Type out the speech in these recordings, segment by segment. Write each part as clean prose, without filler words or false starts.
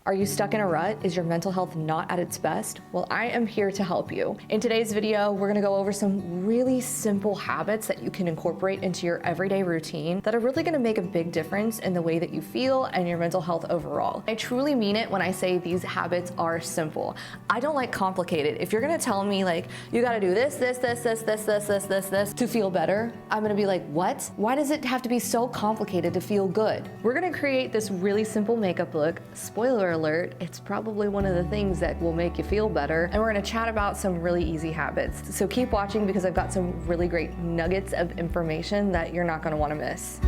Are you stuck in a rut? Is your mental health not at its best? Well, I am here to help you. In today's video, we're gonna go over some really simple habits that you can incorporate into your everyday routine that are really gonna make a big difference in the way that you feel and your mental health overall. I truly mean it when I say these habits are simple. I don't like complicated. If you're gonna tell me like, you gotta do this to feel better, I'm gonna be like, what? Why does it have to be so complicated to feel good? We're gonna create this really simple makeup look. Spoiler alert, it's probably one of the things that will make you feel better. And we're gonna chat about some really easy habits. So keep watching because I've got some really great nuggets of information that you're not gonna wanna miss.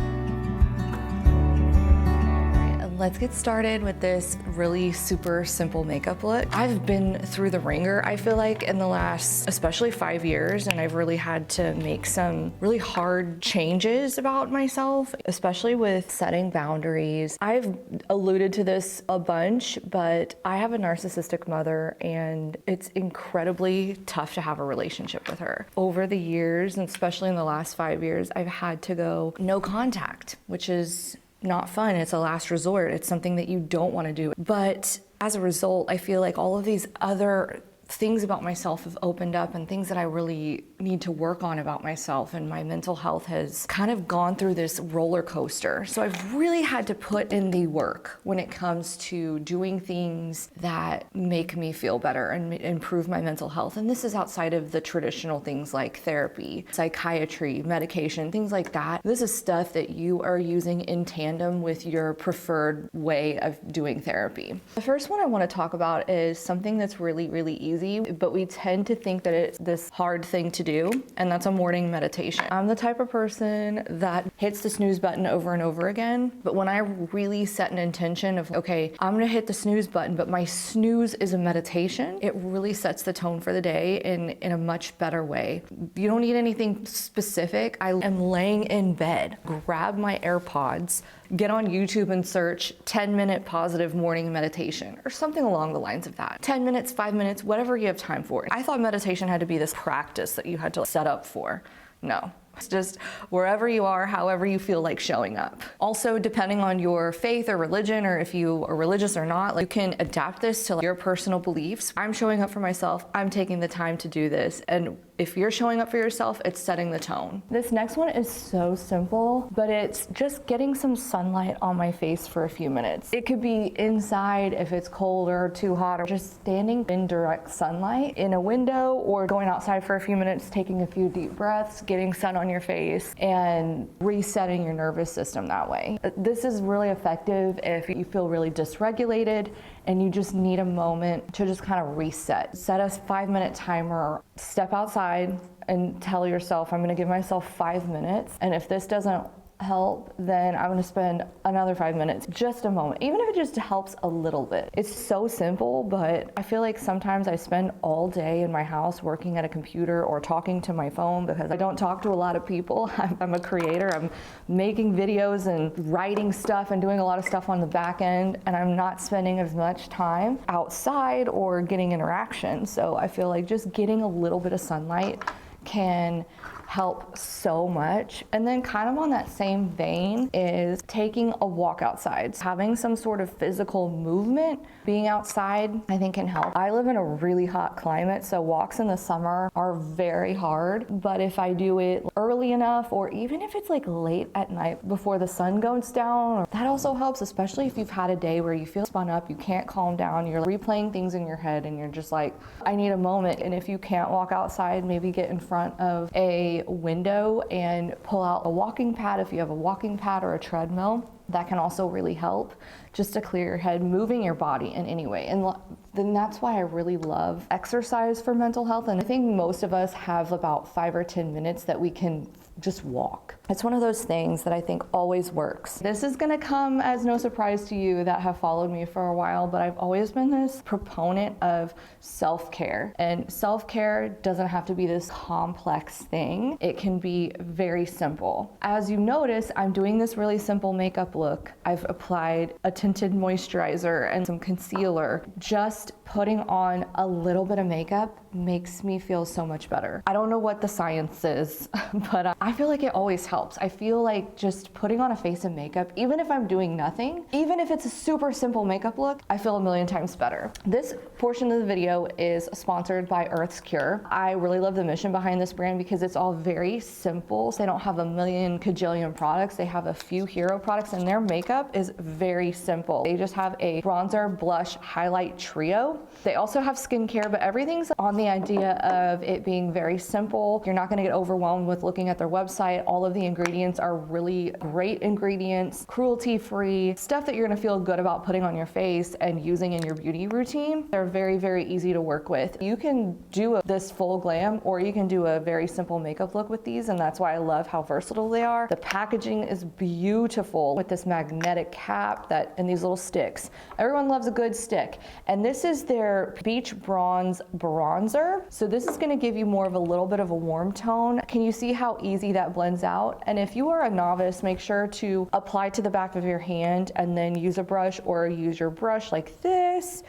Let's get started with this really super simple makeup look. I've been through the ringer, I feel like, in the last, especially 5 years, and I've really had to make some really hard changes about myself, especially with setting boundaries. I've alluded to this a bunch, but I have a narcissistic mother, and it's incredibly tough to have a relationship with her. Over the years, and especially in the last 5 years, I've had to go no contact, which is not fun. It's a last resort. It's something that you don't want to do. But as a result, I feel like all of these other things about myself have opened up and things that I really need to work on about myself, and my mental health has kind of gone through this roller coaster. So I've really had to put in the work when it comes to doing things that make me feel better and improve my mental health. And this is outside of the traditional things like therapy, psychiatry, medication, things like that. This is stuff that you are using in tandem with your preferred way of doing therapy. The first one I want to talk about is something that's really, really easy, but we tend to think that it's this hard thing to do, and that's a morning meditation. I'm the type of person that hits the snooze button over and over again, but when I really set an intention of, okay, I'm gonna hit the snooze button, but my snooze is a meditation, it really sets the tone for the day in a much better way. You don't need anything specific. I am laying in bed, grab my AirPods, get on YouTube and search 10-minute positive morning meditation or something along the lines of that. 10 minutes, 5 minutes, whatever you have time for. I thought meditation had to be this practice that you had to set up for. No. It's just wherever you are, however you feel like showing up. Also, depending on your faith or religion, or if you are religious or not, like, you can adapt this to your personal beliefs. I'm showing up for myself. I'm taking the time to do this. And if you're showing up for yourself, it's setting the tone. This next one is so simple, but it's just getting some sunlight on my face for a few minutes. It could be inside if it's cold or too hot, or just standing in direct sunlight in a window, or going outside for a few minutes, taking a few deep breaths, getting sun on your face, and resetting your nervous system that way. This is really effective if you feel really dysregulated and you just need a moment to just kind of reset. Set a 5-minute timer, step outside and tell yourself, I'm gonna give myself 5 minutes, and if this doesn't help, then I'm gonna spend another 5 minutes, just a moment, even if it just helps a little bit. It's so simple, but I feel like sometimes I spend all day in my house working at a computer or talking to my phone because I don't talk to a lot of people. I'm a creator, I'm making videos and writing stuff and doing a lot of stuff on the back end, and I'm not spending as much time outside or getting interaction. So I feel like just getting a little bit of sunlight can help so much. And then kind of on that same vein is taking a walk outside. Having some sort of physical movement, being outside, I think can help. I live in a really hot climate, so walks in the summer are very hard, but if I do it early enough, or even if it's like late at night before the sun goes down, that also helps, especially if you've had a day where you feel spun up, you can't calm down, you're replaying things in your head, and you're just like, I need a moment. And if you can't walk outside, maybe get in front of a window and pull out a walking pad if you have a walking pad or a treadmill. That can also really help just to clear your head, moving your body in any way. And then that's why I really love exercise for mental health. And I think most of us have about 5 or 10 minutes that we can just walk. It's one of those things that I think always works. This is gonna come as no surprise to you that have followed me for a while, but I've always been this proponent of self-care. And self-care doesn't have to be this complex thing. It can be very simple. As you notice, I'm doing this really simple makeup look. I've applied a tinted moisturizer and some concealer. Just putting on a little bit of makeup makes me feel so much better. I don't know what the science is, but I feel like it always helps. helps. I feel like just putting on a face of makeup, even if I'm doing nothing, even if it's a super simple makeup look, I feel a million times better. This portion of the video is sponsored by Earth's Cure. I really love the mission behind this brand because it's all very simple. They don't have a million cajillion products. They have a few hero products, and their makeup is very simple. They just have a bronzer, blush, highlight trio. They also have skincare, but everything's on the idea of it being very simple. You're not gonna get overwhelmed with looking at their website. All of the ingredients are really great ingredients, cruelty-free, stuff that you're gonna feel good about putting on your face and using in your beauty routine. They're very, very easy to work with. You can do this full glam, or you can do a very simple makeup look with these, and that's why I love how versatile they are. The packaging is beautiful with this magnetic cap and these little sticks. Everyone loves a good stick. And this is their Beach Bronze Bronzer. So this is gonna give you more of a little bit of a warm tone. Can you see how easy that blends out? And if you are a novice, make sure to apply to the back of your hand and then use a brush, or use your brush like this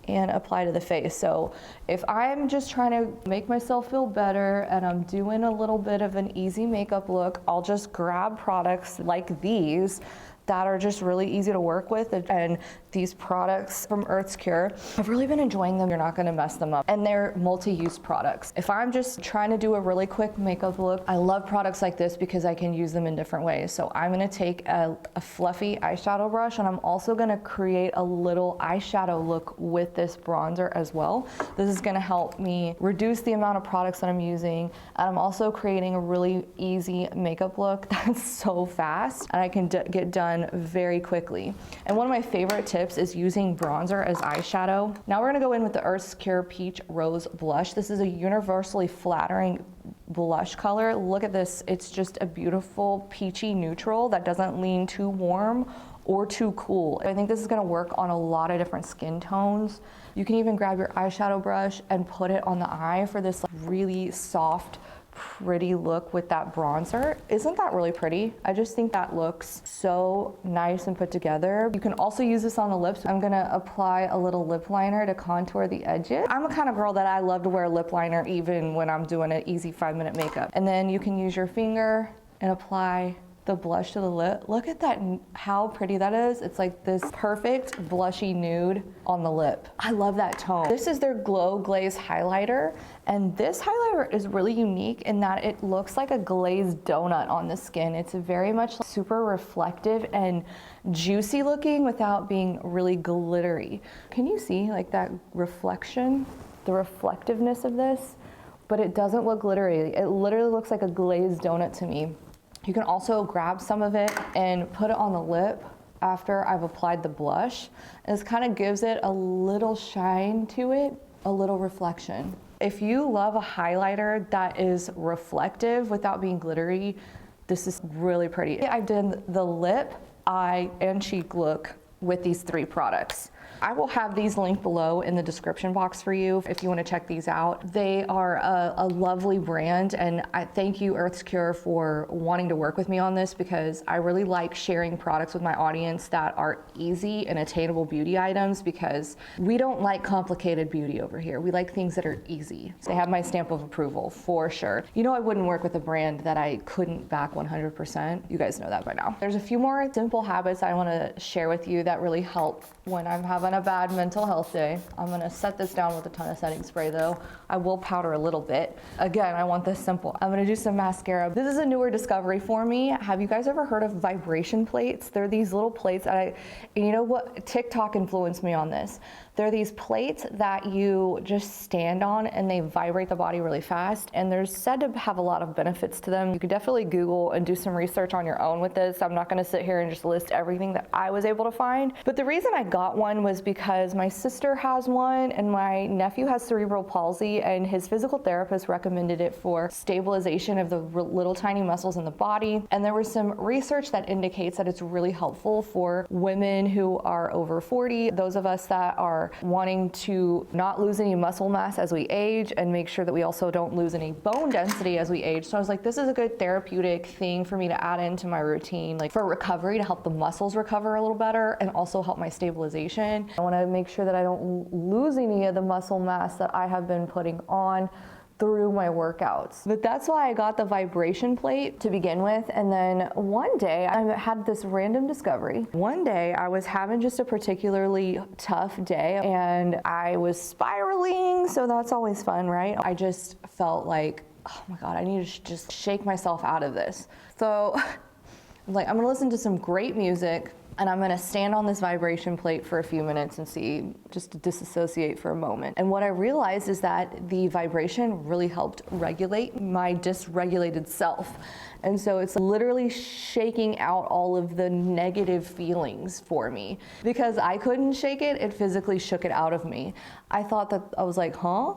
and apply to the face. So if I'm just trying to make myself feel better and I'm doing a little bit of an easy makeup look, I'll just grab products like these that are just really easy to work with. And these products from Earth's Cure, I've really been enjoying them. You're not gonna mess them up. And they're multi-use products. If I'm just trying to do a really quick makeup look, I love products like this because I can use them in different ways. So I'm gonna take a fluffy eyeshadow brush, and I'm also gonna create a little eyeshadow look with this bronzer as well. This is gonna help me reduce the amount of products that I'm using. And I'm also creating a really easy makeup look that's so fast, and I can get done very quickly. And one of my favorite tips is using bronzer as eyeshadow. Now we're gonna go in with the Earth's Cure Peach Rose Blush. This is a universally flattering blush color. Look at this, it's just a beautiful peachy neutral that doesn't lean too warm or too cool. I think this is gonna work on a lot of different skin tones. You can even grab your eyeshadow brush and put it on the eye for this really soft, pretty look with that bronzer. Isn't that really pretty? I just think that looks so nice and put together. You can also use this on the lips. I'm gonna apply a little lip liner to contour the edges. I'm the kind of girl that I love to wear lip liner even when I'm doing an easy 5-minute makeup. And then you can use your finger and apply the blush to the lip. Look at that, how pretty that is. It's like this perfect blushy nude on the lip. I love that tone. This is their Glow Glaze highlighter, and this highlighter is really unique in that it looks like a glazed donut on the skin. It's very much super reflective and juicy looking without being really glittery. Can you see like that reflection, the reflectiveness of this? But it doesn't look glittery. It literally looks like a glazed donut to me. You can also grab some of it and put it on the lip after I've applied the blush. And this kind of gives it a little shine to it, a little reflection. If you love a highlighter that is reflective without being glittery, this is really pretty. I've done the lip, eye, and cheek look with these 3 products. I will have these linked below in the description box for you if you want to check these out. They are a lovely brand, and I thank you, Earth's Cure, for wanting to work with me on this, because I really like sharing products with my audience that are easy and attainable beauty items, because we don't like complicated beauty over here. We like things that are easy. They have my stamp of approval for sure. You know, I wouldn't work with a brand that I couldn't back 100%. You guys know that by now. There's a few more simple habits I want to share with you that really help when I'm having a bad mental health day. I'm gonna set this down with a ton of setting spray though. I will powder a little bit. Again, I want this simple. I'm gonna do some mascara. This is a newer discovery for me. Have you guys ever heard of vibration plates? They're these little plates and you know what? TikTok influenced me on this. They're these plates that you just stand on and they vibrate the body really fast, and they're said to have a lot of benefits to them. You could definitely Google and do some research on your own with this. I'm not gonna sit here and just list everything that I was able to find. But the reason I got one was because my sister has one and my nephew has cerebral palsy, and his physical therapist recommended it for stabilization of the little tiny muscles in the body. And there was some research that indicates that it's really helpful for women who are over 40, those of us that are wanting to not lose any muscle mass as we age and make sure that we also don't lose any bone density as we age. So I was like, this is a good therapeutic thing for me to add into my routine, like for recovery, to help the muscles recover a little better and also help my stabilization. I want to make sure that I don't lose any of the muscle mass that I have been putting on through my workouts. But that's why I got the vibration plate to begin with. And then one day I had this random discovery. One day I was having just a particularly tough day and I was spiraling. So that's always fun, right? I just felt like, oh my God, I need to just shake myself out of this. So I'm like, I'm gonna listen to some great music and I'm gonna stand on this vibration plate for a few minutes and see, just to disassociate for a moment. And what I realized is that the vibration really helped regulate my dysregulated self. And so it's literally shaking out all of the negative feelings for me. Because I couldn't shake it, it physically shook it out of me. I thought that, I was like, huh?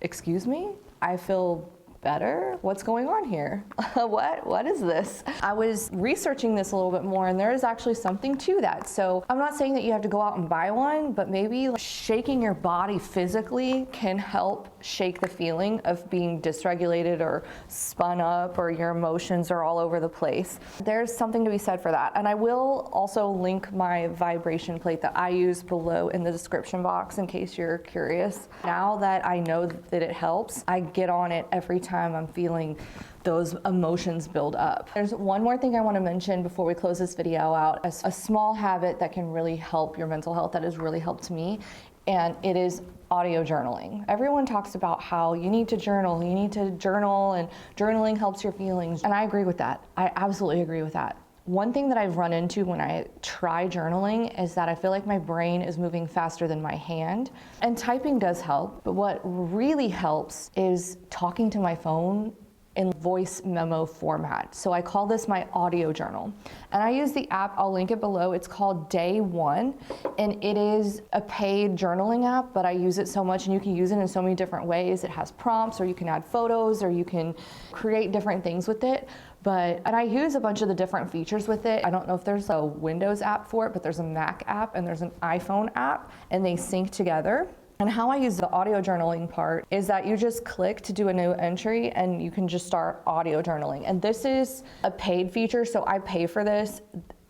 Excuse me? I feel better? What's going on here? What is this? I was researching this a little bit more and there is actually something to that. So I'm not saying that you have to go out and buy one, but maybe shaking your body physically can help shake the feeling of being dysregulated or spun up or your emotions are all over the place. There's something to be said for that. And I will also link my vibration plate that I use below in the description box in case you're curious. Now that I know that it helps, I get on it every time I'm feeling those emotions build up. There's one more thing I want to mention before we close this video out, a small habit that can really help your mental health that has really helped me, and it is audio journaling. Everyone talks about how you need to journal, and journaling helps your feelings, and I agree with that. I absolutely agree with that. One thing that I've run into when I try journaling is that I feel like my brain is moving faster than my hand. And typing does help, but what really helps is talking to my phone in voice memo format. So I call this my audio journal. And I use the app, I'll link it below. It's called Day One, and it is a paid journaling app, but I use it so much and you can use it in so many different ways. It has prompts, or you can add photos, or you can create different things with it. And I use a bunch of the different features with it. I don't know if there's a Windows app for it, but there's a Mac app and there's an iPhone app, and they sync together. And how I use the audio journaling part is that you just click to do a new entry and you can just start audio journaling. And this is a paid feature, so I pay for this.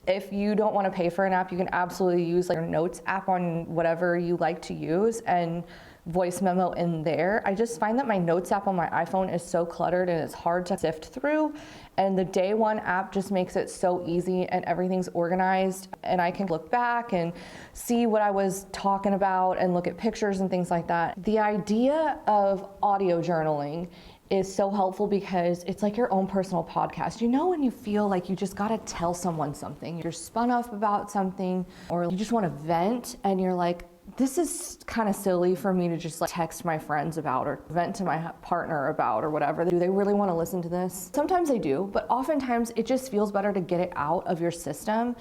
If you don't want to pay for an app, you can absolutely use like your notes app on whatever you like to use and voice memo in there. I just find that my notes app on my iPhone is so cluttered and it's hard to sift through. And the Day One app just makes it so easy and everything's organized, and I can look back and see what I was talking about and look at pictures and things like that. The idea of audio journaling is so helpful because it's like your own personal podcast. You know, when you feel like you just gotta tell someone something, you're spun up about something, or you just wanna vent and you're like, this is kind of silly for me to just like text my friends about or vent to my partner about or whatever. Do they really want to listen to this? Sometimes they do, but oftentimes it just feels better to get it out of your system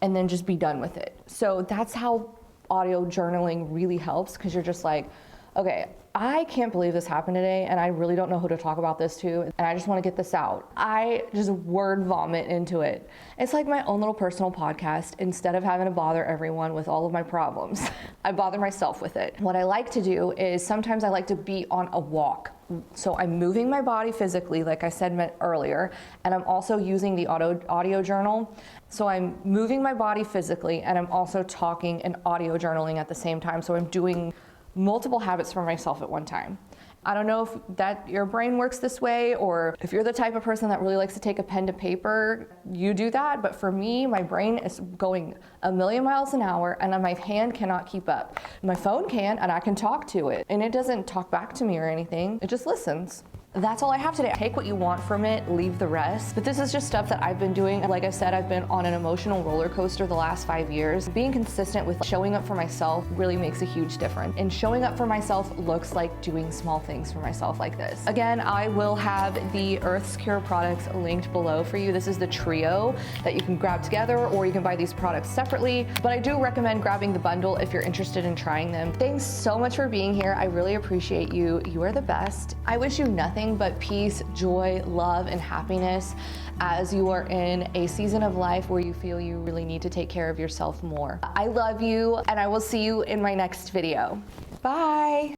and then just be done with it. So that's how audio journaling really helps, because you're just like, okay, I can't believe this happened today and I really don't know who to talk about this to, and I just want to get this out. I just word vomit into it. It's like my own little personal podcast. Instead of having to bother everyone with all of my problems, I bother myself with it. What I like to do is sometimes I like to be on a walk. So I'm moving my body physically, like I said earlier, and I'm also using the audio journal. So I'm moving my body physically and I'm also talking and audio journaling at the same time. So I'm doing multiple habits for myself at one time. I don't know if that your brain works this way, or if you're the type of person that really likes to take a pen to paper, you do that. But for me, my brain is going a million miles an hour and my hand cannot keep up. My phone can, and I can talk to it, and it doesn't talk back to me or anything. It just listens. That's all I have today. Take what you want from it, leave the rest. But this is just stuff that I've been doing. Like I said, I've been on an emotional roller coaster the last 5 years. Being consistent with showing up for myself really makes a huge difference. And showing up for myself looks like doing small things for myself like this. Again, I will have the Earth's Cure products linked below for you. This is the trio that you can grab together, or you can buy these products separately. But I do recommend grabbing the bundle if you're interested in trying them. Thanks so much for being here. I really appreciate you. You are the best. I wish you nothing but peace, joy, love, and happiness as you are in a season of life where you feel you really need to take care of yourself more. I love you, and I will see you in my next video. Bye.